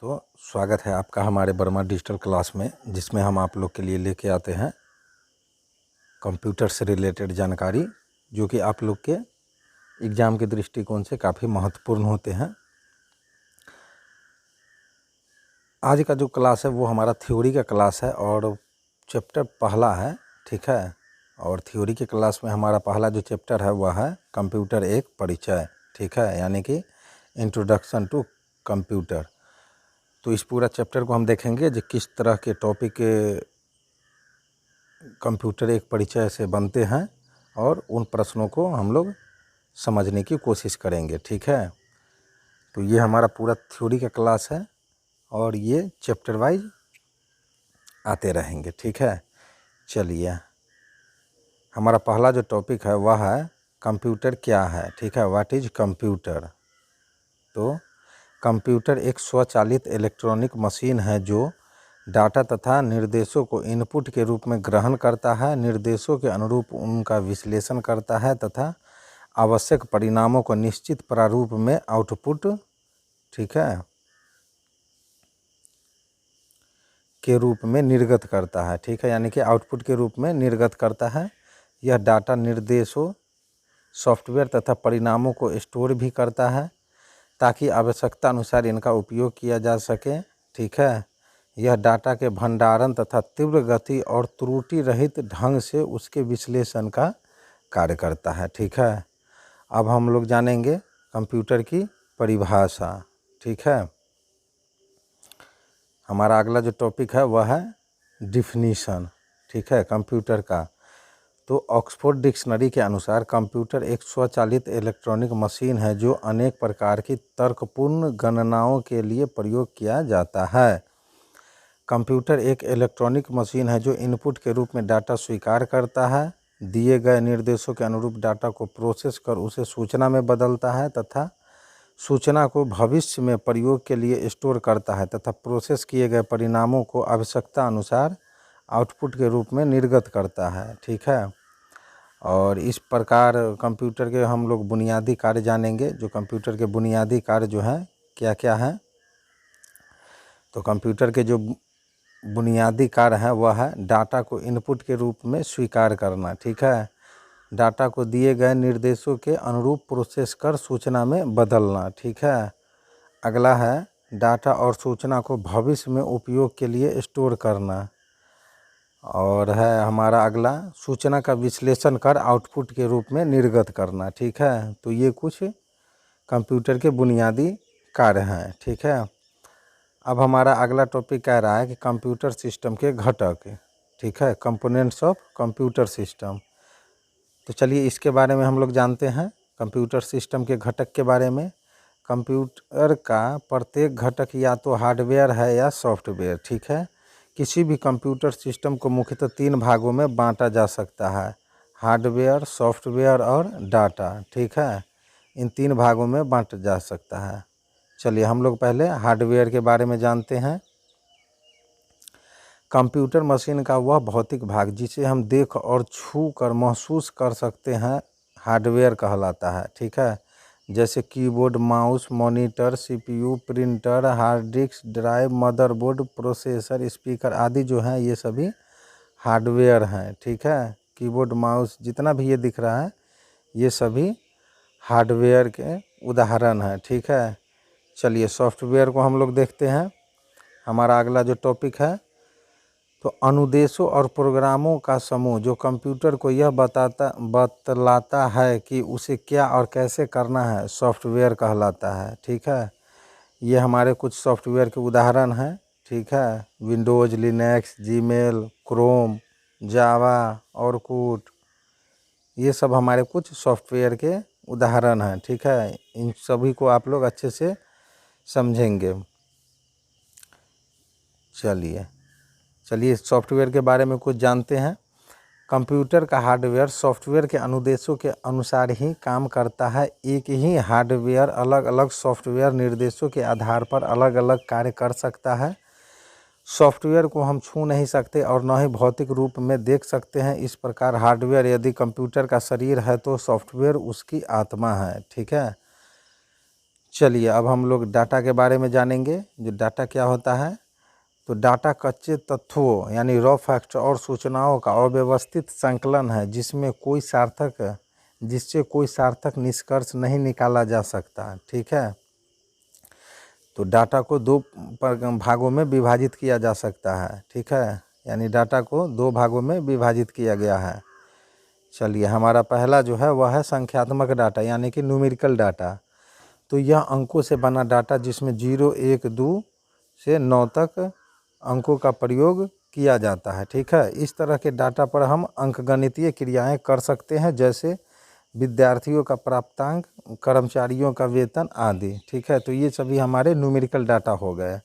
तो स्वागत है आपका हमारे वर्मा डिजिटल क्लास में, जिसमें हम आप लोग के लिए लेके आते हैं कंप्यूटर से रिलेटेड जानकारी, जो कि आप लोग के एग्ज़ाम के दृष्टिकोण से काफ़ी महत्वपूर्ण होते हैं। आज का जो क्लास है वो हमारा थ्योरी का क्लास है और चैप्टर पहला है, ठीक है। और थ्योरी के क्लास में हमारा पहला जो चैप्टर है वह है कंप्यूटर एक परिचय, ठीक है, यानी कि इंट्रोडक्शन टू कंप्यूटर। तो इस पूरा चैप्टर को हम देखेंगे जो किस तरह के टॉपिक कंप्यूटर एक परिचय से बनते हैं और उन प्रश्नों को हम लोग समझने की कोशिश करेंगे, ठीक है। तो ये हमारा पूरा थ्योरी का क्लास है और ये चैप्टर वाइज आते रहेंगे, ठीक है। चलिए, हमारा पहला जो टॉपिक है वह है कंप्यूटर क्या है, ठीक है, व्हाट इज़ कंप्यूटर। तो कंप्यूटर एक स्वचालित इलेक्ट्रॉनिक मशीन है जो डाटा तथा निर्देशों को इनपुट के रूप में ग्रहण करता है, निर्देशों के अनुरूप उनका विश्लेषण करता है तथा आवश्यक परिणामों को निश्चित प्रारूप में आउटपुट, ठीक है, के रूप में निर्गत करता है, ठीक है, यानी कि आउटपुट के रूप में निर्गत करता है। यह डाटा निर्देशों, सॉफ्टवेयर तथा परिणामों को स्टोर भी करता है ताकि आवश्यकता अनुसार इनका उपयोग किया जा सके, ठीक है। यह डाटा के भंडारण तथा तीव्र गति और त्रुटि रहित ढंग से उसके विश्लेषण का कार्य करता है, ठीक है। अब हम लोग जानेंगे कंप्यूटर की परिभाषा, ठीक है। हमारा अगला जो टॉपिक है वह है डिफिनीशन, ठीक है, कंप्यूटर का। तो ऑक्सफोर्ड डिक्शनरी के अनुसार कंप्यूटर एक स्वचालित इलेक्ट्रॉनिक मशीन है जो अनेक प्रकार की तर्कपूर्ण गणनाओं के लिए प्रयोग किया जाता है। कंप्यूटर एक इलेक्ट्रॉनिक मशीन है जो इनपुट के रूप में डाटा स्वीकार करता है, दिए गए निर्देशों के अनुरूप डाटा को प्रोसेस कर उसे सूचना में बदलता है तथा सूचना को भविष्य में प्रयोग के लिए स्टोर करता है तथा प्रोसेस किए गए परिणामों को आवश्यकता अनुसार आउटपुट के रूप में निर्गत करता है, ठीक है। और इस प्रकार कंप्यूटर के हम लोग बुनियादी कार्य जानेंगे। जो कंप्यूटर के बुनियादी कार्य जो हैं क्या क्या हैं, तो कंप्यूटर के जो बुनियादी कार्य है वह है डाटा को इनपुट के रूप में स्वीकार करना, ठीक है, डाटा को दिए गए निर्देशों के अनुरूप प्रोसेस कर सूचना में बदलना, ठीक है। अगला है डाटा और सूचना को भविष्य में उपयोग के लिए स्टोर करना। और है हमारा अगला सूचना का विश्लेषण कर आउटपुट के रूप में निर्गत करना, ठीक है। तो ये कुछ कंप्यूटर के बुनियादी कार्य हैं, ठीक है। अब हमारा अगला टॉपिक कह रहा है कि कंप्यूटर सिस्टम के घटक, ठीक है, कंपोनेंट्स ऑफ कंप्यूटर सिस्टम। तो चलिए इसके बारे में हम लोग जानते हैं, कंप्यूटर सिस्टम के घटक के बारे में। कंप्यूटर का प्रत्येक घटक या तो हार्डवेयर है या सॉफ्टवेयर, ठीक है। किसी भी कंप्यूटर सिस्टम को मुख्यतः 3 भागों में बांटा जा सकता है, हार्डवेयर, सॉफ्टवेयर और डाटा, ठीक है। इन 3 भागों में बांटा जा सकता है। चलिए हम लोग पहले हार्डवेयर के बारे में जानते हैं। कंप्यूटर मशीन का वह भौतिक भाग जिसे हम देख और छू कर महसूस कर सकते हैं हार्डवेयर कहलाता है, ठीक है। जैसे keyboard, mouse, monitor, CPU, printer, hard disk drive, motherboard, processor, speaker आदि जो हैं ये सभी हार्डवेयर हैं, ठीक है। कीबोर्ड, माउस जितना भी ये दिख रहा है ये सभी हार्डवेयर के उदाहरण हैं, ठीक है। चलिए सॉफ्टवेयर को हम लोग देखते हैं। हमारा अगला जो टॉपिक है तो अनुदेशों और प्रोग्रामों का समूह जो कंप्यूटर को यह बतलाता है कि उसे क्या और कैसे करना है, सॉफ्टवेयर कहलाता है, ठीक है। ये हमारे कुछ सॉफ्टवेयर के उदाहरण हैं, ठीक है। विंडोज़, लिनक्स, जीमेल, क्रोम, जावा, ऑरकुट, ये सब हमारे कुछ सॉफ्टवेयर के उदाहरण हैं, ठीक है। इन सभी को आप लोग अच्छे से समझेंगे। चलिए सॉफ्टवेयर के बारे में कुछ जानते हैं। कंप्यूटर का हार्डवेयर सॉफ्टवेयर के अनुदेशों के अनुसार ही काम करता है। एक ही हार्डवेयर अलग अलग सॉफ्टवेयर निर्देशों के आधार पर अलग अलग कार्य कर सकता है। सॉफ्टवेयर को हम छू नहीं सकते और न ही भौतिक रूप में देख सकते हैं। इस प्रकार हार्डवेयर यदि कंप्यूटर का शरीर है तो सॉफ्टवेयर उसकी आत्मा है, ठीक है। चलिए अब हम लोग डाटा के बारे में जानेंगे। जो डाटा क्या होता है, तो डाटा कच्चे तत्वों यानी रॉ फैक्ट और सूचनाओं का अव्यवस्थित संकलन है जिससे कोई सार्थक निष्कर्ष नहीं निकाला जा सकता। ठीक है, तो डाटा को दो भागों में विभाजित किया जा सकता है। ठीक है, यानी डाटा को दो भागों में विभाजित किया गया है। चलिए हमारा पहला जो है वह है संख्यात्मक डाटा यानी कि न्यूमेरिकल डाटा। तो यह अंकों से बना डाटा जिसमें 0, 1, 2 से 9 तक अंकों का प्रयोग किया जाता है। ठीक है, इस तरह के डाटा पर हम अंकगणितीय क्रियाएं कर सकते हैं, जैसे विद्यार्थियों का प्राप्तांक, कर्मचारियों का वेतन आदि। ठीक है, तो ये सभी हमारे न्यूमेरिकल डाटा हो गए।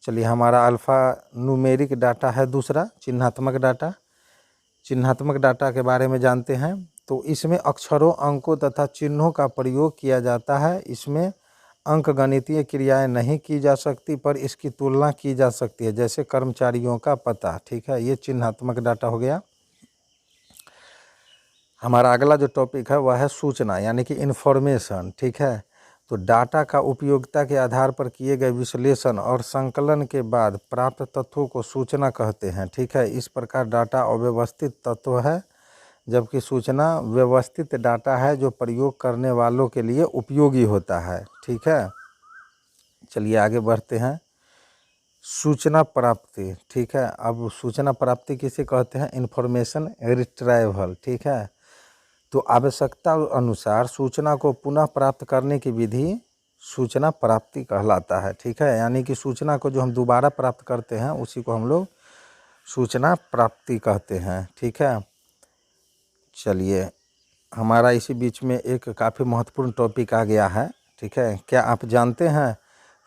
चलिए हमारा अल्फ़ा न्यूमेरिक डाटा है दूसरा, चिन्हात्मक डाटा। चिन्हात्मक डाटा के बारे में जानते हैं। तो इसमें अक्षरों, अंकों तथा चिन्हों का प्रयोग किया जाता है। इसमें अंकगणितीय क्रियाएं नहीं की जा सकती, पर इसकी तुलना की जा सकती है, जैसे कर्मचारियों का पता। ठीक है, ये चिन्हात्मक डाटा हो गया। हमारा अगला जो टॉपिक है वह है सूचना यानी कि इन्फॉर्मेशन। ठीक है, तो डाटा का उपयोगिता के आधार पर किए गए विश्लेषण और संकलन के बाद प्राप्त तत्वों को सूचना कहते हैं। ठीक है, इस प्रकार डाटा अव्यवस्थित तत्व है, जबकि सूचना व्यवस्थित डाटा है जो प्रयोग करने वालों के लिए उपयोगी होता है। ठीक है, चलिए आगे बढ़ते हैं। सूचना प्राप्ति। ठीक है, अब सूचना प्राप्ति किसे कहते हैं? Information retrieval. ठीक है, तो आवश्यकता अनुसार सूचना को पुनः प्राप्त करने की विधि सूचना प्राप्ति कहलाता है। ठीक है, यानी कि सूचना को जो हम दोबारा प्राप्त करते हैं उसी को हम लोग सूचना प्राप्ति कहते हैं। ठीक है, चलिए हमारा इसी बीच में एक काफ़ी महत्वपूर्ण टॉपिक आ गया है। ठीक है, क्या आप जानते हैं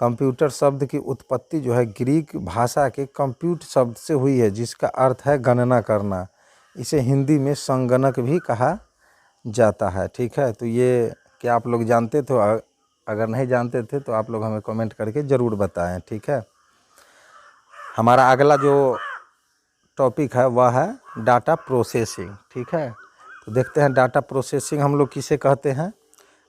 कंप्यूटर शब्द की उत्पत्ति जो है ग्रीक भाषा के कंप्यूट शब्द से हुई है, जिसका अर्थ है गणना करना। इसे हिंदी में संगणक भी कहा जाता है। ठीक है, तो ये क्या आप लोग जानते थे? अगर नहीं जानते थे तो आप लोग हमें कमेंट करके ज़रूर बताएं। ठीक है, हमारा अगला जो टॉपिक है वह है डाटा प्रोसेसिंग। ठीक है, तो देखते हैं डाटा प्रोसेसिंग हम लोग किसे कहते हैं।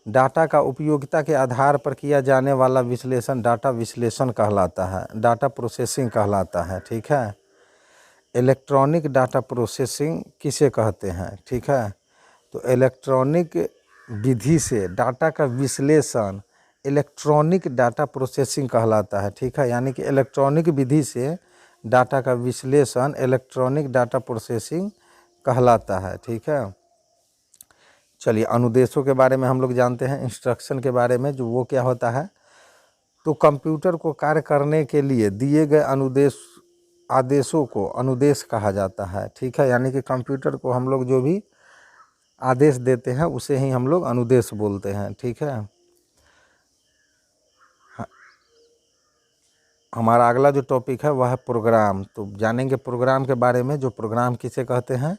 डाटा का उपयोगिता के आधार पर किया जाने वाला विश्लेषण डाटा विश्लेषण कहलाता है, डाटा प्रोसेसिंग कहलाता है। ठीक है, इलेक्ट्रॉनिक डाटा प्रोसेसिंग किसे कहते हैं? ठीक है, तो इलेक्ट्रॉनिक विधि से डाटा का विश्लेषण इलेक्ट्रॉनिक डाटा प्रोसेसिंग कहलाता है। ठीक है, यानी कि इलेक्ट्रॉनिक विधि से डाटा का विश्लेषण इलेक्ट्रॉनिक डाटा प्रोसेसिंग कहलाता है। ठीक है, चलिए अनुदेशों के बारे में हम लोग जानते हैं, इंस्ट्रक्शन के बारे में, जो वो क्या होता है। तो कंप्यूटर को कार्य करने के लिए दिए गए आदेशों को अनुदेश कहा जाता है। ठीक है, यानी कि कंप्यूटर को हम लोग जो भी आदेश देते हैं उसे ही हम लोग अनुदेश बोलते हैं। ठीक है, हमारा अगला जो टॉपिक है वह है प्रोग्राम। तो जानेंगे प्रोग्राम के बारे में। जो प्रोग्राम किसे कहते हैं,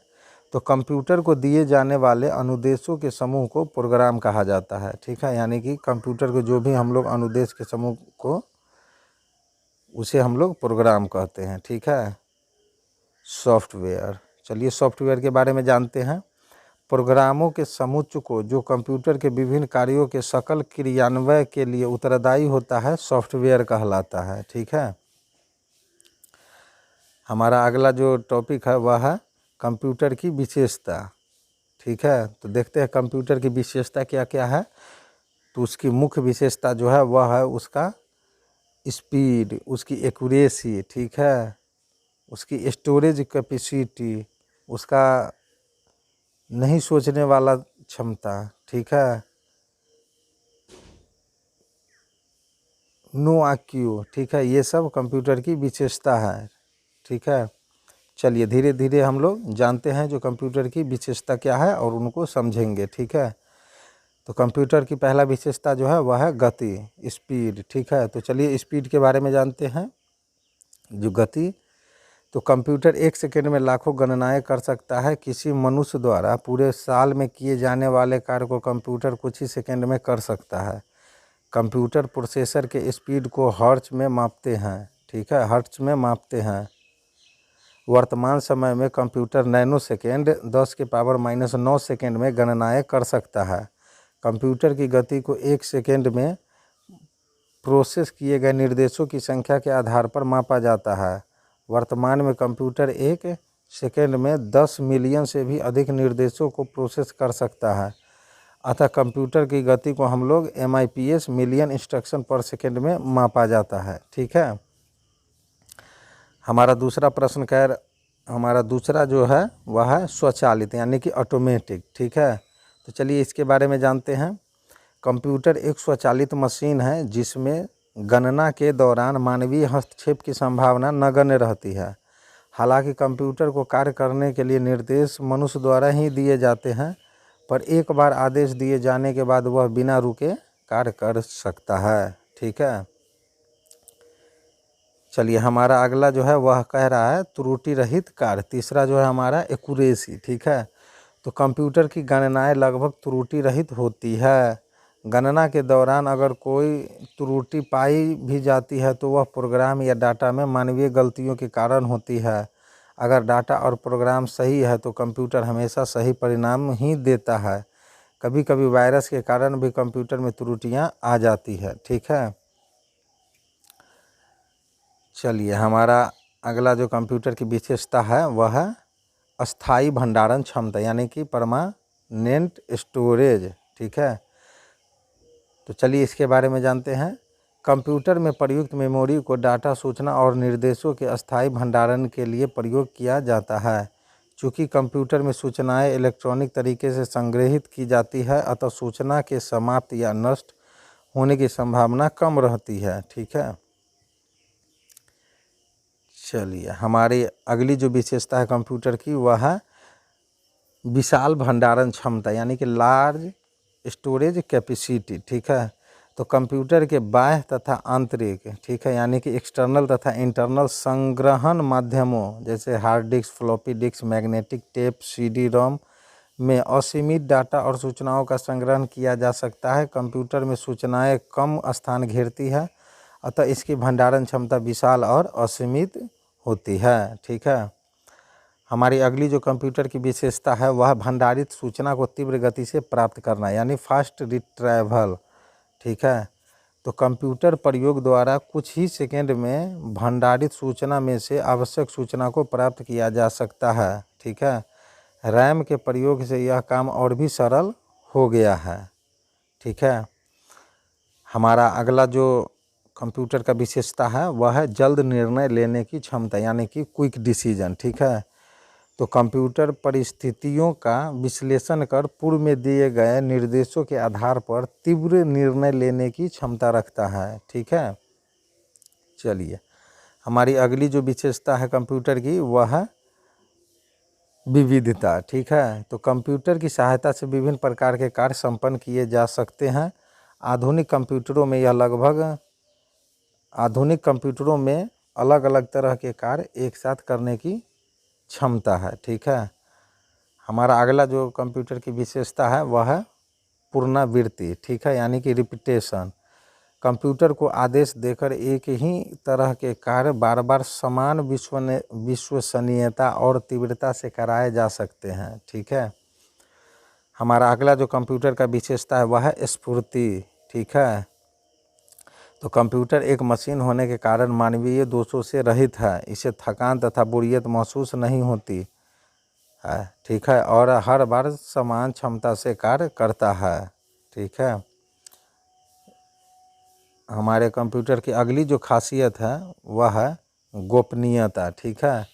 तो कंप्यूटर को दिए जाने वाले अनुदेशों के समूह को प्रोग्राम कहा जाता है। ठीक है, यानी कि कंप्यूटर को जो भी हम लोग अनुदेश के समूह को उसे हम लोग प्रोग्राम कहते हैं। ठीक है, सॉफ्टवेयर। चलिए सॉफ्टवेयर के बारे में जानते हैं। प्रोग्रामों के समुच्चय को जो कंप्यूटर के विभिन्न कार्यों के सकल क्रियान्वयन के लिए उत्तरदायी होता है सॉफ्टवेयर कहलाता है। ठीक है, हमारा अगला जो टॉपिक है वह है कंप्यूटर की विशेषता। ठीक है, तो देखते हैं कंप्यूटर की विशेषता क्या क्या है। तो उसकी मुख्य विशेषता जो है वह है उसका स्पीड, उसकी एक्यूरेसी। ठीक है, उसकी स्टोरेज कैपेसिटी, उसका नहीं सोचने वाला क्षमता। ठीक है, नो आईक्यू। ठीक है, ये सब कंप्यूटर की विशेषता है। ठीक है, चलिए धीरे धीरे हम लोग जानते हैं जो कंप्यूटर की विशेषता क्या है और उनको समझेंगे। ठीक है, तो कंप्यूटर की पहला विशेषता जो है वह है गति, स्पीड। ठीक है, तो चलिए स्पीड के बारे में जानते हैं। जो गति, तो कंप्यूटर 1 सेकंड में लाखों गणनाएं कर सकता है। किसी मनुष्य द्वारा पूरे साल में किए जाने वाले कार्य को कंप्यूटर कुछ ही सेकंड में कर सकता है। कंप्यूटर प्रोसेसर के स्पीड को हर्ट्ज में मापते हैं। ठीक है, हर्ट्ज में मापते हैं। वर्तमान समय में कंप्यूटर नैनो सेकेंड 10⁻⁻9 सेकेंड में गणनाएं कर सकता है। कंप्यूटर की गति को 1 सेकेंड में प्रोसेस किए गए निर्देशों की संख्या के आधार पर मापा जाता है। वर्तमान में कंप्यूटर एक सेकेंड में 10 मिलियन से भी अधिक निर्देशों को प्रोसेस कर सकता है। अतः कंप्यूटर की गति को हम लोग MIPS मिलियन इंस्ट्रक्शन पर सेकेंड में मापा जाता है। ठीक है। हमारा दूसरा प्रश्न हमारा दूसरा जो है वह है स्वचालित यानी कि ऑटोमेटिक। ठीक है। तो चलिए इसके बारे में जानते हैं। कंप्यूटर एक स्वचालित मशीन है जिसमें गणना के दौरान मानवीय हस्तक्षेप की संभावना नगण्य रहती है। हालांकि कंप्यूटर को कार्य करने के लिए निर्देश मनुष्य द्वारा ही दिए जाते हैं, पर एक बार आदेश दिए जाने के बाद वह बिना रुके कार्य कर सकता है। ठीक है। चलिए हमारा अगला जो है वह कह रहा है त्रुटि रहित कार्य। तीसरा जो है हमारा एक्यूरेसी। ठीक है। तो कंप्यूटर की गणनाएं लगभग त्रुटि रहित होती है। गणना के दौरान अगर कोई त्रुटि पाई भी जाती है तो वह प्रोग्राम या डाटा में मानवीय गलतियों के कारण होती है। अगर डाटा और प्रोग्राम सही है तो कंप्यूटर हमेशा सही परिणाम ही देता है। कभी कभी वायरस के कारण भी कंप्यूटर में त्रुटियां आ जाती है। ठीक है। चलिए हमारा अगला जो कंप्यूटर की विशेषता है वह है अस्थाई भंडारण क्षमता यानी कि परमानेंट स्टोरेज। ठीक है। तो चलिए इसके बारे में जानते हैं। कंप्यूटर में प्रयुक्त मेमोरी को डाटा, सूचना और निर्देशों के अस्थायी भंडारण के लिए प्रयोग किया जाता है। चूँकि कंप्यूटर में सूचनाएं इलेक्ट्रॉनिक तरीके से संग्रहित की जाती है, अतः सूचना के समाप्त या नष्ट होने की संभावना कम रहती है। ठीक है। चलिए हमारी अगली जो विशेषता है कंप्यूटर की वह है विशाल भंडारण क्षमता यानी कि लार्ज स्टोरेज कैपेसिटी। ठीक है। तो कंप्यूटर के बाह्य तथा आंतरिक, ठीक है, यानी कि एक्सटर्नल तथा इंटरनल संग्रहण माध्यमों जैसे hard disk, floppy disk, magnetic tape, CD-ROM में असीमित डाटा और सूचनाओं का संग्रहण किया जा सकता है। कंप्यूटर में सूचनाएं कम स्थान घेरती है, अतः इसकी भंडारण क्षमता विशाल और असीमित होती है। ठीक है। हमारी अगली जो कंप्यूटर की विशेषता है वह भंडारित सूचना को तीव्र गति से प्राप्त करना यानी फास्ट रिट्रैवल। ठीक है। तो कंप्यूटर प्रयोग द्वारा कुछ ही सेकंड में भंडारित सूचना में से आवश्यक सूचना को प्राप्त किया जा सकता है। ठीक है। रैम के प्रयोग से यह काम और भी सरल हो गया है। ठीक है। हमारा अगला जो कंप्यूटर का विशेषता है वह है जल्द निर्णय लेने की क्षमता यानी कि क्विक डिसीजन। ठीक है। तो कंप्यूटर परिस्थितियों का विश्लेषण कर पूर्व में दिए गए निर्देशों के आधार पर तीव्र निर्णय लेने की क्षमता रखता है। ठीक है। चलिए हमारी अगली जो विशेषता है कंप्यूटर की वह है विविधता। ठीक है। तो कंप्यूटर की सहायता से विभिन्न प्रकार के कार्य संपन्न किए जा सकते हैं। आधुनिक कंप्यूटरों में अलग अलग तरह के कार्य एक साथ करने की क्षमता है। ठीक है। हमारा अगला जो कंप्यूटर की विशेषता है वह है पुनरावृत्ति। ठीक है। यानी कि रिपीटेशन। कंप्यूटर को आदेश देकर एक ही तरह के कार्य बार बार समान विश्वसनीयता और तीव्रता से कराए जा सकते हैं। ठीक है। हमारा अगला जो कंप्यूटर का विशेषता है वह है स्फूर्ति। ठीक है। तो कंप्यूटर एक मशीन होने के कारण मानवीय दोषों से रहित है। इसे थकान तथा बोरियत महसूस नहीं होती है। ठीक है। और हर बार समान क्षमता से कार्य करता है। ठीक है। हमारे कंप्यूटर की अगली जो खासियत है वह है गोपनीयता। ठीक है।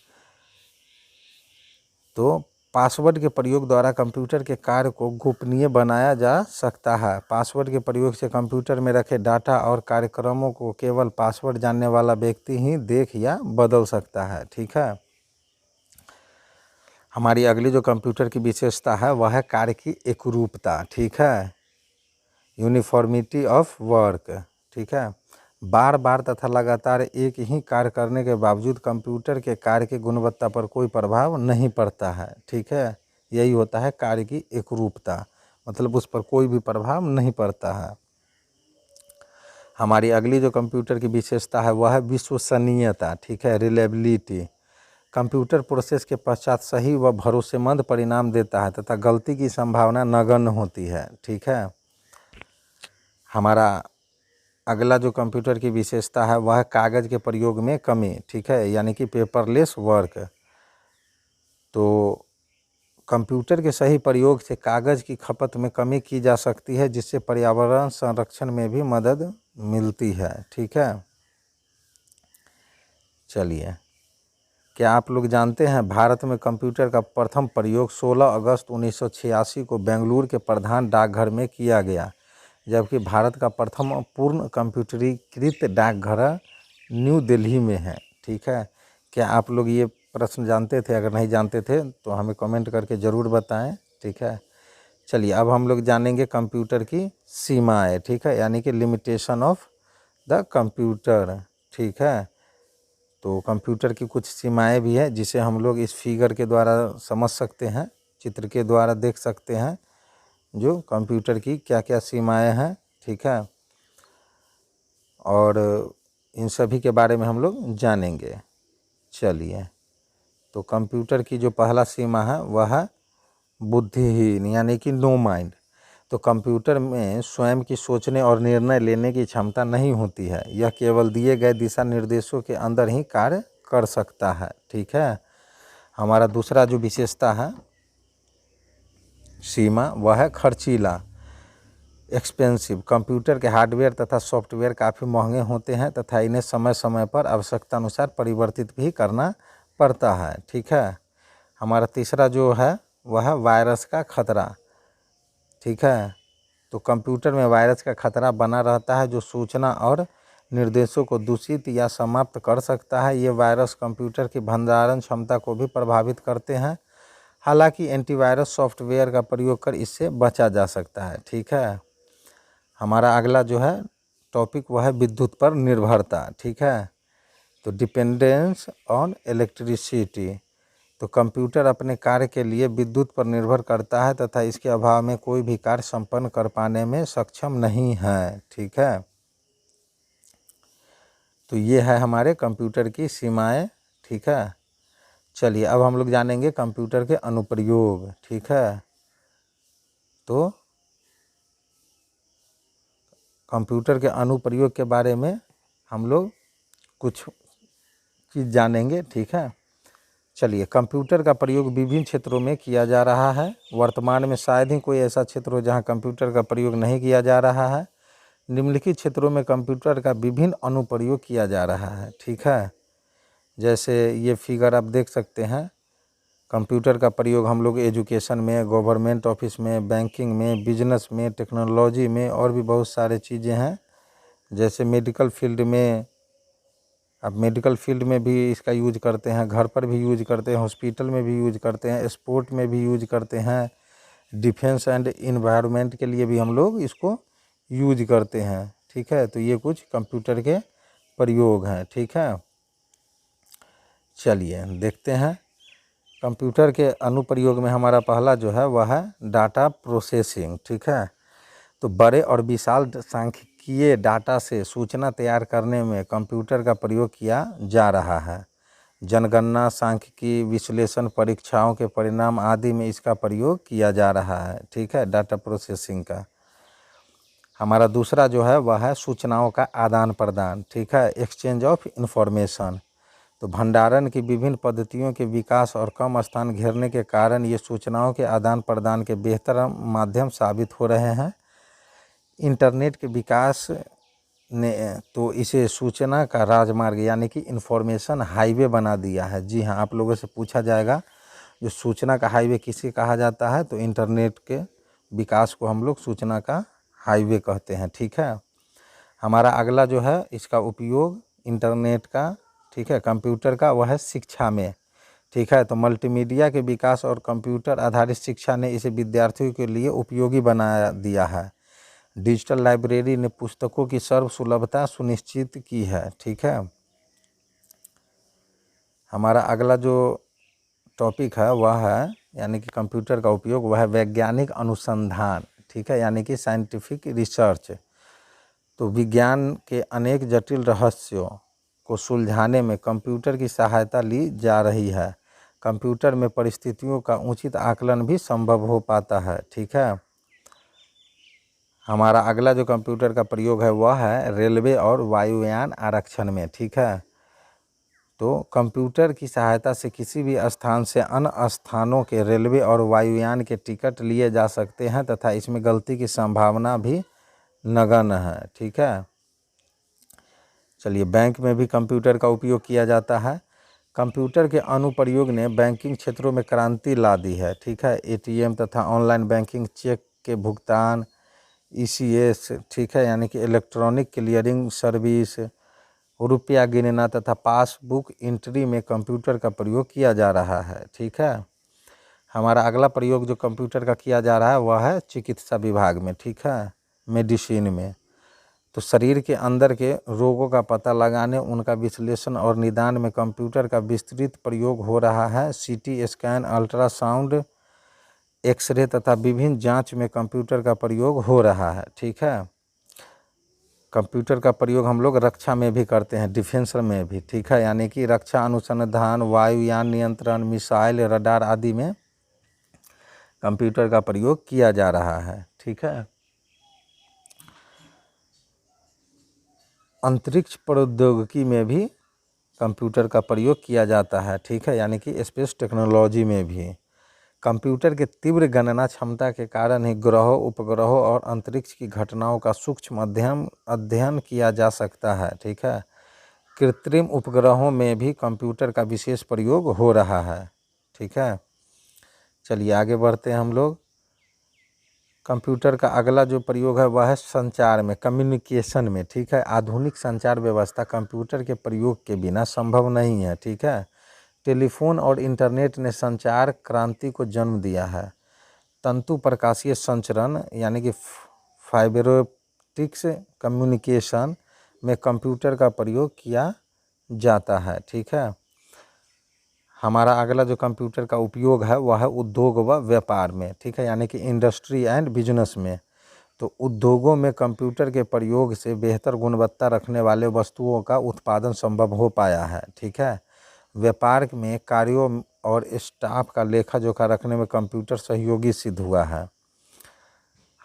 तो पासवर्ड के प्रयोग द्वारा कंप्यूटर के कार्य को गोपनीय बनाया जा सकता है। पासवर्ड के प्रयोग से कंप्यूटर में रखे डाटा और कार्यक्रमों को केवल पासवर्ड जानने वाला व्यक्ति ही देख या बदल सकता है। ठीक है। हमारी अगली जो कंप्यूटर की विशेषता है वह है कार्य की एकरूपता। ठीक है। Uniformity of work. ठीक है। बार बार तथा लगातार एक ही कार्य करने के बावजूद कंप्यूटर के कार्य की गुणवत्ता पर कोई प्रभाव नहीं पड़ता है। ठीक है। यही होता है कार्य की एकरूपता, मतलब उस पर कोई भी प्रभाव नहीं पड़ता है। हमारी अगली जो कंप्यूटर की विशेषता है वह है विश्वसनीयता। ठीक है। रिलायबिलिटी। कंप्यूटर प्रोसेस के पश्चात सही व भरोसेमंद परिणाम देता है तथा गलती की संभावना नगण्य होती है। ठीक है। हमारा अगला जो कंप्यूटर की विशेषता है वह कागज़ के प्रयोग में कमी, ठीक है, यानी कि पेपरलेस वर्क। तो कंप्यूटर के सही प्रयोग से कागज़ की खपत में कमी की जा सकती है, जिससे पर्यावरण संरक्षण में भी मदद मिलती है, ठीक है। चलिए, क्या आप लोग जानते हैं भारत में कंप्यूटर का प्रथम प्रयोग 16 अगस्त 1986 को बेंगलुरु के प्रधान डाकघर में किया गया, जबकि भारत का प्रथम पूर्ण कंप्यूटरीकृत डाकघर न्यू दिल्ली में है, ठीक है। क्या आप लोग ये प्रश्न जानते थे? अगर नहीं जानते थे तो हमें कमेंट करके ज़रूर बताएं, ठीक है। चलिए, अब हम लोग जानेंगे कंप्यूटर की सीमाएं, ठीक है, यानी कि लिमिटेशन ऑफ द कंप्यूटर, ठीक है। तो कंप्यूटर की कुछ सीमाएं भी है जिसे हम लोग इस फिगर के द्वारा समझ सकते हैं, चित्र के द्वारा देख सकते हैं जो कंप्यूटर की क्या क्या सीमाएं हैं, ठीक है। और इन सभी के बारे में हम लोग जानेंगे। चलिए, तो कंप्यूटर की जो पहला सीमा है वह है बुद्धिहीन, यानी कि नो माइंड। तो कंप्यूटर में स्वयं की सोचने और निर्णय लेने की क्षमता नहीं होती है, यह केवल दिए गए दिशा निर्देशों के अंदर ही कार्य कर सकता है, ठीक है। हमारा दूसरा जो विशेषता है सीमा वह है खर्चीला, एक्सपेंसिव। कंप्यूटर के हार्डवेयर तथा सॉफ्टवेयर काफ़ी महंगे होते हैं तथा इन्हें समय समय पर आवश्यकता अनुसार परिवर्तित भी करना पड़ता है, ठीक है। हमारा तीसरा जो है वह है वायरस का खतरा, ठीक है। तो कंप्यूटर में वायरस का खतरा बना रहता है जो सूचना और निर्देशों को दूषित या समाप्त कर सकता है। ये वायरस कंप्यूटर की भंडारण क्षमता को भी प्रभावित करते हैं। हालांकि एंटीवायरस सॉफ्टवेयर का प्रयोग कर इससे बचा जा सकता है, ठीक है। हमारा अगला जो है टॉपिक वह है विद्युत पर निर्भरता, ठीक है। तो डिपेंडेंस ऑन इलेक्ट्रिसिटी। तो कंप्यूटर अपने कार्य के लिए विद्युत पर निर्भर करता है तथा इसके अभाव में कोई भी कार्य संपन्न कर पाने में सक्षम नहीं है, ठीक है। तो ये है हमारे कंप्यूटर की सीमाएं, ठीक है। चलिए, अब हम लोग जानेंगे कंप्यूटर के अनुप्रयोग, ठीक है। तो कंप्यूटर के अनुप्रयोग के बारे में हम लोग कुछ चीज़ जानेंगे, ठीक है। चलिए, कंप्यूटर का प्रयोग विभिन्न क्षेत्रों में किया जा रहा है। वर्तमान में शायद ही कोई ऐसा क्षेत्र हो जहां कंप्यूटर का प्रयोग नहीं किया जा रहा है। निम्नलिखित क्षेत्रों में कंप्यूटर का विभिन्न अनुप्रयोग किया जा रहा है, ठीक है। जैसे ये फिगर आप देख सकते हैं, कंप्यूटर का प्रयोग हम लोग एजुकेशन में, गवर्नमेंट ऑफिस में, बैंकिंग में, बिजनेस में, टेक्नोलॉजी में और भी बहुत सारे चीज़ें हैं। जैसे मेडिकल फील्ड में, अब मेडिकल फील्ड में भी इसका यूज करते हैं, घर पर भी यूज करते हैं, हॉस्पिटल में भी यूज करते हैं, स्पोर्ट में भी यूज करते हैं, डिफेंस एंड इन्वायरमेंट के लिए भी हम लोग इसको यूज करते हैं, ठीक है। तो ये कुछ कंप्यूटर के प्रयोग हैं, ठीक है। चलिए देखते हैं कंप्यूटर के अनुप्रयोग में हमारा पहला जो है वह है डाटा प्रोसेसिंग, ठीक है। तो बड़े और विशाल सांख्यिकीय डाटा से सूचना तैयार करने में कंप्यूटर का प्रयोग किया जा रहा है। जनगणना, सांख्यिकी, विश्लेषण, परीक्षाओं के परिणाम आदि में इसका प्रयोग किया जा रहा है, ठीक है, डाटा प्रोसेसिंग का। हमारा दूसरा जो है वह है सूचनाओं का आदान प्रदान, ठीक है, एक्सचेंज ऑफ इंफॉर्मेशन। तो भंडारण की विभिन्न पद्धतियों के विकास और कम स्थान घेरने के कारण ये सूचनाओं के आदान प्रदान के बेहतर माध्यम साबित हो रहे हैं। इंटरनेट के विकास ने तो इसे सूचना का राजमार्ग यानी कि इंफॉर्मेशन हाईवे बना दिया है। जी हाँ, आप लोगों से पूछा जाएगा जो सूचना का हाईवे किसे कहा जाता है, तो इंटरनेट के विकास को हम लोग सूचना का हाईवे कहते हैं, ठीक है। हमारा अगला जो है इसका उपयोग इंटरनेट का, ठीक है, कंप्यूटर का, वह है शिक्षा में, ठीक है। तो मल्टीमीडिया के विकास और कंप्यूटर आधारित शिक्षा ने इसे विद्यार्थियों के लिए उपयोगी बना दिया है। डिजिटल लाइब्रेरी ने पुस्तकों की सर्वसुलभता सुनिश्चित की है, ठीक है। हमारा अगला जो टॉपिक है वह है यानी कि कंप्यूटर का उपयोग वह है वैज्ञानिक अनुसंधान, ठीक है, यानी कि साइंटिफिक रिसर्च। तो विज्ञान के अनेक जटिल रहस्यों को सुलझाने में कंप्यूटर की सहायता ली जा रही है। कंप्यूटर में परिस्थितियों का उचित आकलन भी संभव हो पाता है, ठीक है। हमारा अगला जो कंप्यूटर का प्रयोग है वह है रेलवे और वायुयान आरक्षण में। ठीक है, तो कंप्यूटर की सहायता से किसी भी स्थान से अन्य स्थानों के रेलवे और वायुयान के टिकट लिए जा सकते हैं तथा इसमें गलती की संभावना भी नगण्य है। ठीक है, चलिए बैंक में भी कंप्यूटर का उपयोग किया जाता है। कंप्यूटर के अनुप्रयोग ने बैंकिंग क्षेत्रों में क्रांति ला दी है। ठीक है, एटीएम तथा ऑनलाइन बैंकिंग, चेक के भुगतान, ईसीएस, ठीक है, यानी कि इलेक्ट्रॉनिक क्लियरिंग सर्विस, रुपया गिनना तथा पासबुक एंट्री में कंप्यूटर का प्रयोग किया जा रहा है। ठीक है, हमारा अगला प्रयोग जो कंप्यूटर का किया जा रहा है वह है चिकित्सा विभाग में। ठीक है, मेडिसिन में। तो शरीर के अंदर के रोगों का पता लगाने, उनका विश्लेषण और निदान में कंप्यूटर का विस्तृत प्रयोग हो रहा है। सीटी स्कैन, अल्ट्रासाउंड, एक्सरे तथा विभिन्न जांच में कंप्यूटर का प्रयोग हो रहा है। ठीक है, कंप्यूटर का प्रयोग हम लोग रक्षा में भी करते हैं, डिफेंस में भी। ठीक है, यानी कि रक्षा अनुसंधान, वायुयान नियंत्रण, मिसाइल, रडार आदि में कंप्यूटर का प्रयोग किया जा रहा है। ठीक है, अंतरिक्ष प्रौद्योगिकी में भी कंप्यूटर का प्रयोग किया जाता है। ठीक है, यानी कि स्पेस टेक्नोलॉजी में भी कंप्यूटर के तीव्र गणना क्षमता के कारण ही ग्रहों, उपग्रहों और अंतरिक्ष की घटनाओं का सूक्ष्म अध्ययन किया जा सकता है। ठीक है, कृत्रिम उपग्रहों में भी कंप्यूटर का विशेष प्रयोग हो रहा है। ठीक है, चलिए आगे बढ़ते हैं हम लोग। कंप्यूटर का अगला जो प्रयोग है वह है संचार में, कम्युनिकेशन में। ठीक है, आधुनिक संचार व्यवस्था कंप्यूटर के प्रयोग के बिना संभव नहीं है। ठीक है, टेलीफोन और इंटरनेट ने संचार क्रांति को जन्म दिया है। तंतु प्रकाशीय संचरण यानी कि फाइबर ऑप्टिक्स कम्युनिकेशन में कंप्यूटर का प्रयोग किया जाता है। ठीक है, हमारा अगला जो कंप्यूटर का उपयोग है वह है उद्योग व व्यापार में। ठीक है, यानी कि इंडस्ट्री एंड बिजनेस में। तो उद्योगों में कंप्यूटर के प्रयोग से बेहतर गुणवत्ता रखने वाले वस्तुओं का उत्पादन संभव हो पाया है। ठीक है, व्यापार में कार्यों और स्टाफ का लेखा जोखा रखने में कंप्यूटर सहयोगी सिद्ध हुआ है।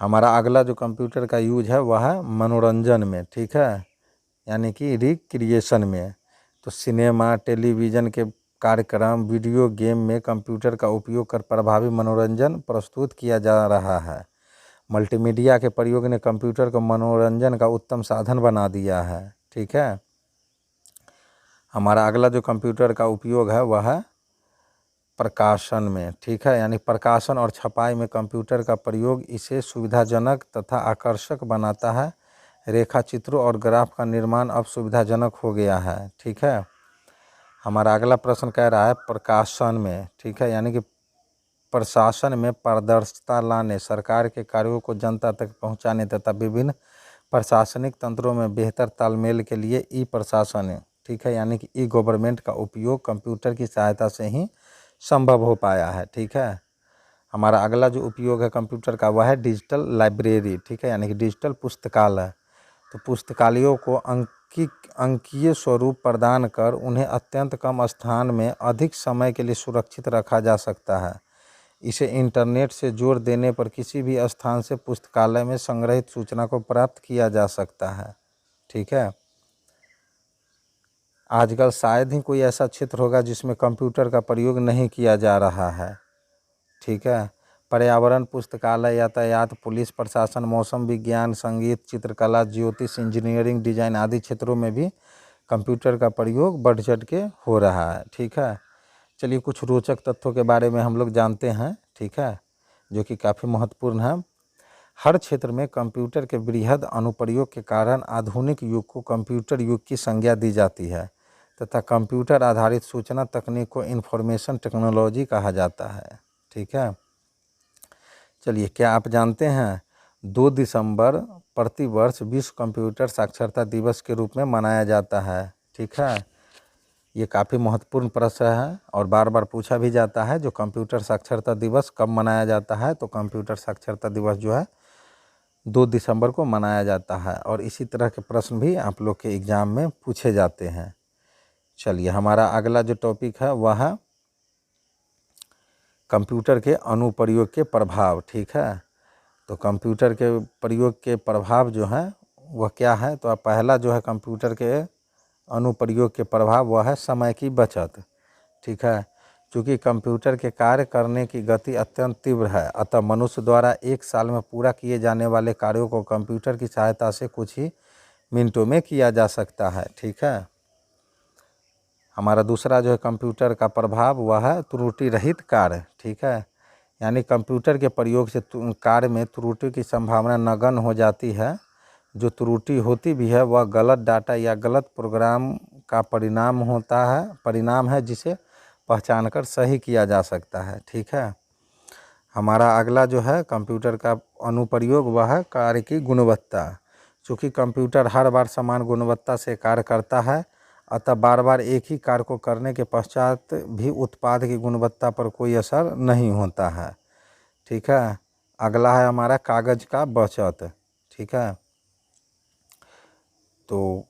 हमारा अगला जो कंप्यूटर का यूज है वह है मनोरंजन में। ठीक है, यानी कि रिक्रिएशन में। तो सिनेमा, टेलीविज़न के कार्यक्रम, वीडियो गेम में कंप्यूटर का उपयोग कर प्रभावी मनोरंजन प्रस्तुत किया जा रहा है। मल्टीमीडिया के प्रयोग ने कंप्यूटर को मनोरंजन का उत्तम साधन बना दिया है। ठीक है, हमारा अगला जो कंप्यूटर का उपयोग है वह है प्रकाशन में। ठीक है, यानी प्रकाशन और छपाई में कंप्यूटर का प्रयोग इसे सुविधाजनक तथा आकर्षक बनाता है। रेखा चित्रों और ग्राफ का निर्माण अब सुविधाजनक हो गया है। ठीक है, हमारा अगला प्रश्न कह रहा है प्रकाशन में। ठीक है, यानी कि प्रशासन में पारदर्शिता लाने, सरकार के कार्यों को जनता तक पहुंचाने तथा विभिन्न प्रशासनिक तंत्रों में बेहतर तालमेल के लिए ई प्रशासन, ठीक है, यानी कि ई गवर्नमेंट का उपयोग कंप्यूटर की सहायता से ही संभव हो पाया है। ठीक है, हमारा अगला जो उपयोग है कंप्यूटर का वह है डिजिटल लाइब्रेरी। ठीक है, यानी कि डिजिटल पुस्तकालय। तो पुस्तकालयों को अंकीय स्वरूप प्रदान कर उन्हें अत्यंत कम स्थान में अधिक समय के लिए सुरक्षित रखा जा सकता है। इसे इंटरनेट से जोड़ देने पर किसी भी स्थान से पुस्तकालय में संग्रहित सूचना को प्राप्त किया जा सकता है। ठीक है, आजकल शायद ही कोई ऐसा क्षेत्र होगा जिसमें कंप्यूटर का प्रयोग नहीं किया जा रहा है। ठीक है, पर्यावरण, पुस्तकालय, यातायात, पुलिस प्रशासन, मौसम विज्ञान, संगीत, चित्रकला, ज्योतिष, इंजीनियरिंग, डिजाइन आदि क्षेत्रों में भी कंप्यूटर का प्रयोग बढ़ चढ़ के हो रहा है। ठीक है, चलिए कुछ रोचक तथ्यों के बारे में हम लोग जानते हैं। ठीक है, जो कि काफ़ी महत्वपूर्ण है। हर क्षेत्र में कंप्यूटर के बृहद अनुप्रयोग के कारण आधुनिक युग को कंप्यूटर युग की संज्ञा दी जाती है तथा कंप्यूटर आधारित सूचना तकनीक को इंफॉर्मेशन टेक्नोलॉजी कहा जाता है। ठीक है, चलिए क्या आप जानते हैं 2 दिसंबर प्रतिवर्ष विश्व कंप्यूटर साक्षरता दिवस के रूप में मनाया जाता है। ठीक है, ये काफ़ी महत्वपूर्ण प्रश्न है और बार बार पूछा भी जाता है जो कंप्यूटर साक्षरता दिवस कब मनाया जाता है। तो कंप्यूटर साक्षरता दिवस जो है 2 दिसंबर को मनाया जाता है और इसी तरह के प्रश्न भी आप लोग के एग्ज़ाम में पूछे जाते हैं। चलिए हमारा अगला जो टॉपिक है वह है कंप्यूटर के अनुप्रयोग के प्रभाव। ठीक है, तो कंप्यूटर के प्रयोग के प्रभाव जो हैं वह क्या है, तो पहला जो है कंप्यूटर के अनुप्रयोग के प्रभाव वह है समय की बचत। ठीक है, चूँकि कंप्यूटर के कार्य करने की गति अत्यंत तीव्र है, अतः मनुष्य द्वारा एक साल में पूरा किए जाने वाले कार्यों को कंप्यूटर की सहायता से कुछ ही मिनटों में किया जा सकता है। ठीक है, हमारा दूसरा जो है कंप्यूटर का प्रभाव वह है त्रुटि रहित कार्य। ठीक है, यानी कंप्यूटर के प्रयोग से कार्य में त्रुटि की संभावना नगण्य हो जाती है। जो त्रुटि होती भी है वह गलत डाटा या गलत प्रोग्राम का परिणाम है जिसे पहचानकर सही किया जा सकता है। ठीक है, हमारा अगला जो है कंप्यूटर का अनुप्रयोग वह है कार्य की गुणवत्ता। चूँकि कंप्यूटर हर बार समान गुणवत्ता से कार्य करता है, अतः बार बार एक ही कार्य को करने के पश्चात भी उत्पाद की गुणवत्ता पर कोई असर नहीं होता है। ठीक है, अगला है हमारा कागज़ का बचत। ठीक है, तो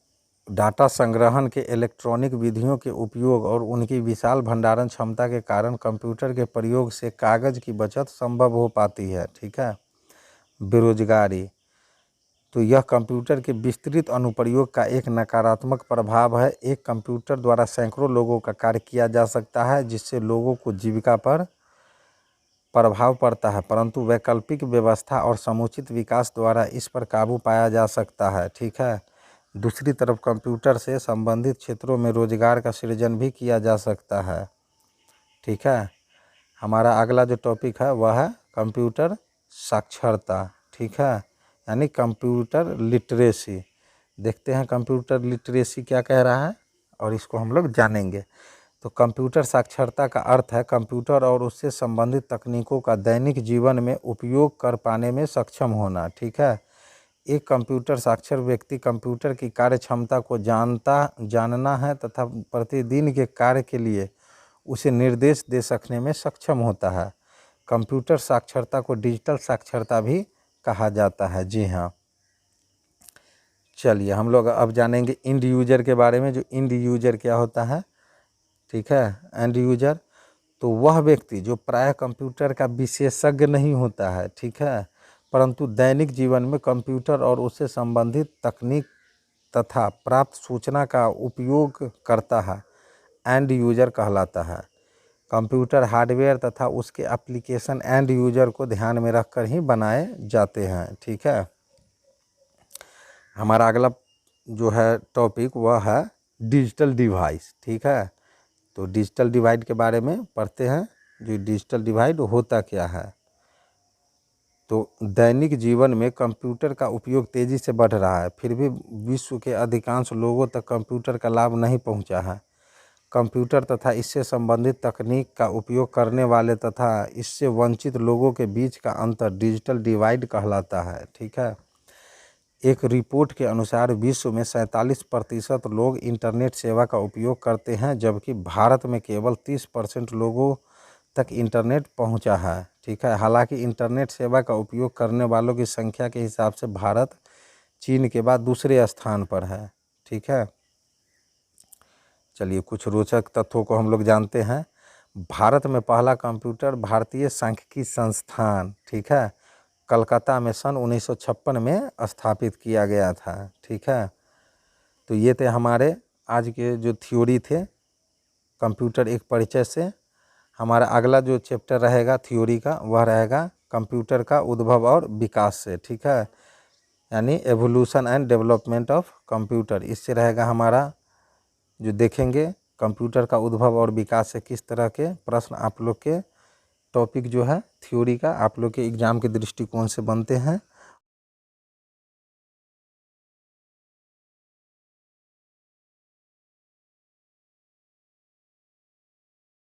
डाटा संग्रहण के इलेक्ट्रॉनिक विधियों के उपयोग और उनकी विशाल भंडारण क्षमता के कारण कंप्यूटर के प्रयोग से कागज़ की बचत संभव हो पाती है। ठीक है, बेरोजगारी, तो यह कंप्यूटर के विस्तृत अनुप्रयोग का एक नकारात्मक प्रभाव है। एक कंप्यूटर द्वारा सैकड़ों लोगों का कार्य किया जा सकता है जिससे लोगों को जीविका पर प्रभाव पड़ता है, परंतु वैकल्पिक व्यवस्था और समुचित विकास द्वारा इस पर काबू पाया जा सकता है। ठीक है, दूसरी तरफ कंप्यूटर से संबंधित क्षेत्रों में रोजगार का सृजन भी किया जा सकता है। ठीक है, हमारा अगला जो टॉपिक है वह है कंप्यूटर साक्षरता। ठीक है, यानी कंप्यूटर लिटरेसी। देखते हैं कंप्यूटर लिटरेसी क्या कह रहा है और इसको हम लोग जानेंगे। तो कंप्यूटर साक्षरता का अर्थ है कंप्यूटर और उससे संबंधित तकनीकों का दैनिक जीवन में उपयोग कर पाने में सक्षम होना। ठीक है, एक कंप्यूटर साक्षर व्यक्ति कंप्यूटर की कार्य क्षमता को जानना है तथा प्रतिदिन के कार्य के लिए उसे निर्देश दे सकने में सक्षम होता है। कंप्यूटर साक्षरता को डिजिटल साक्षरता भी कहा जाता है। जी हाँ, चलिए हम लोग अब जानेंगे इंड यूजर के बारे में। जो इंड यूजर क्या होता है, ठीक है, एंड यूजर, तो वह व्यक्ति जो प्रायः कंप्यूटर का विशेषज्ञ नहीं होता है, ठीक है, परंतु दैनिक जीवन में कंप्यूटर और उससे संबंधित तकनीक तथा प्राप्त सूचना का उपयोग करता है, एंड यूजर कहलाता है। कंप्यूटर हार्डवेयर तथा उसके एप्लीकेशन एंड यूजर को ध्यान में रखकर ही बनाए जाते हैं। ठीक है, हमारा अगला जो है टॉपिक वह है डिजिटल डिवाइस। ठीक है, तो डिजिटल डिवाइड के बारे में पढ़ते हैं। जो डिजिटल डिवाइड होता क्या है, तो दैनिक जीवन में कंप्यूटर का उपयोग तेज़ी से बढ़ रहा है, फिर भी विश्व के अधिकांश लोगों तक कंप्यूटर का लाभ नहीं पहुंचा है। कंप्यूटर तथा इससे संबंधित तकनीक का उपयोग करने वाले तथा इससे वंचित लोगों के बीच का अंतर डिजिटल डिवाइड कहलाता है। ठीक है, एक रिपोर्ट के अनुसार विश्व में 47% लोग इंटरनेट सेवा का उपयोग करते हैं, जबकि भारत में केवल 30% लोगों तक इंटरनेट पहुंचा है। ठीक है, हालांकि इंटरनेट सेवा का उपयोग करने वालों की संख्या के हिसाब से भारत चीन के बाद दूसरे स्थान पर है। ठीक है, चलिए कुछ रोचक तथ्यों को हम लोग जानते हैं। भारत में पहला कंप्यूटर भारतीय सांख्यिकी संस्थान, ठीक है, कलकत्ता में सन 1956 में स्थापित किया गया था। ठीक है, तो ये थे हमारे आज के जो थ्योरी थे कंप्यूटर एक परिचय से। हमारा अगला जो चैप्टर रहेगा थ्योरी का वह रहेगा कंप्यूटर का उद्भव और विकास से। ठीक है, यानी evolution and development of computer, इससे रहेगा हमारा जो देखेंगे कंप्यूटर का उद्भव और विकास से किस तरह के प्रश्न आप लोग के टॉपिक जो है थ्योरी का आप लोग के एग्ज़ाम के दृष्टिकोण से बनते हैं।